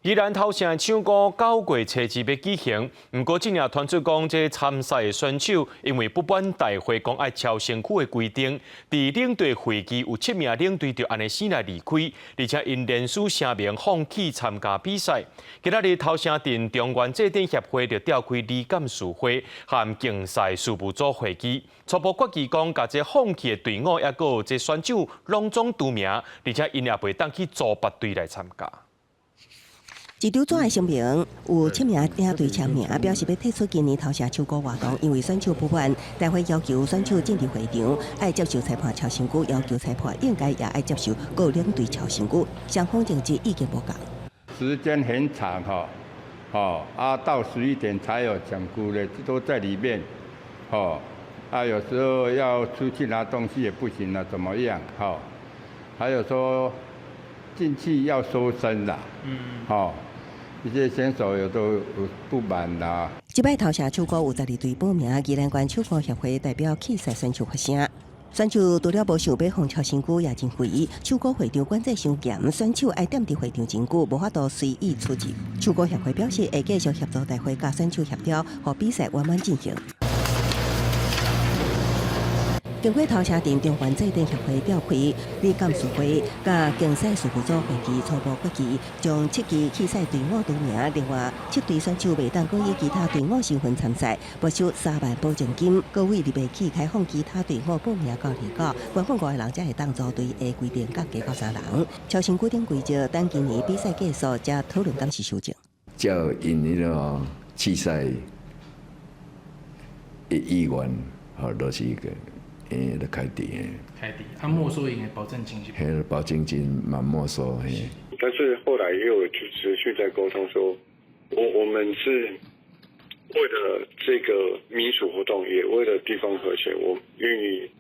宜兰头城唱歌9月初2要举行，不过今日传出讲，这参赛的选手因为不满大会讲爱超身躯的规定，伫领队会议有7名领队就安尼死来离开，而且因连署声明放弃参加比赛。今仔日头城镇中原祭典协会就召开理监事会和竞赛事务组会议，初步决议讲，甲这放弃的队伍，也有这选手拢总除名，而且因也袂当去组别队来参加。 一张纸的声明有7名领队签名，表示要退出今年头城唱歌活动，因为选手不满，大会要求选手进入会场，爱接受裁判超身躯，要求裁判应该也爱接受各领队超身躯，双方政治意见不同。时间很长到11点才有讲估的，都在里面，有时候要出去拿东西也不行了，怎么样？还有说进去要收身啦，一些选手都有不满啦。这摆头城唱歌有12队报名，宜兰县唱歌协会代表气赛选手发声。选手除了无想要放超身躯，也真肥。唱歌会场管制伤严，选手爱踮伫会场真久，无法度随意出入。唱歌协会表示会继续协助大会甲选手协调，让比赛圆满进行。 经过头城镇中原祭典协会召开理监事会，甲竞赛事务组会议初步决议，将7支弃赛队伍除名，另外7队选手袂当搁以其他队伍身份参赛，没收3万保证金。各位立备起开放其他队伍报名到离稿，原本5个人才会当组队的规定降低到3人。超新规定规则，等今年比赛结束才讨论敢是修正。照因迄个弃赛的意愿，都是一个。 就开底开底，他没收赢的保证金是？嘿，保证金蛮没收嘿。但是后来也有持续在沟通说，我们是为了这个民俗活动，也为了地方和谐，我愿意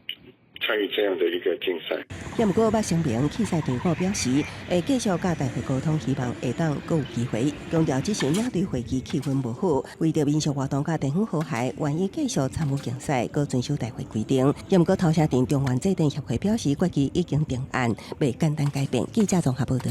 参与这样的一个竞赛。也不过，捌声明弃赛队伍表示，会继续甲大会沟通，希望下当阁有机会。强调只是领队会议气氛无好，为着民俗活动甲地方和谐，愿意继续参与竞赛，阁遵守大会规定。也不过，头城镇中原祭典协会表示，决议已经定案，未简单改变。记者综合报道。